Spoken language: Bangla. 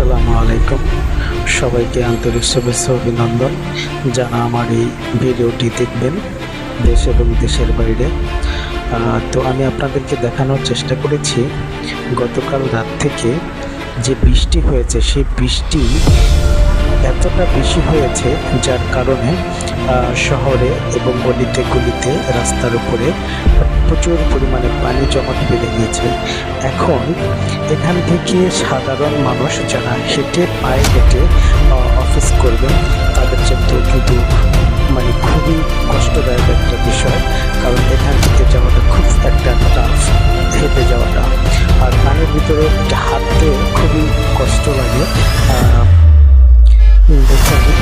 আসসালামু আলাইকুম। সবাইকে আন্তরিক শুভেচ্ছা অভিনন্দন যারা আমার এই ভিডিওটি দেখবেন দেশ এবং দেশের বাইরে। তো আমি আপনাদেরকে দেখানোর চেষ্টা করেছি গতকাল রাত থেকে যে বৃষ্টি হয়েছে, সেই বৃষ্টি এতটা বেশি হয়েছে যার কারণে শহরে এবং গলিতে গলিতে রাস্তার উপরে প্রচুর পরিমাণে পানি জমাট বেঁধে গিয়েছে। এখন এখান থেকে সাধারণ মানুষ যারা পায়ে হেঁটে অফিস করবেন তাদের জন্য কিন্তু খুবই কষ্টদায়ক একটা বিষয়, কারণ এখান থেকে যাওয়াটা খুব একটা টাফ, হেঁটে যাওয়াটা। আর পানির ভিতরে হাঁটতে খুবই কষ্ট লাগে। দেখুন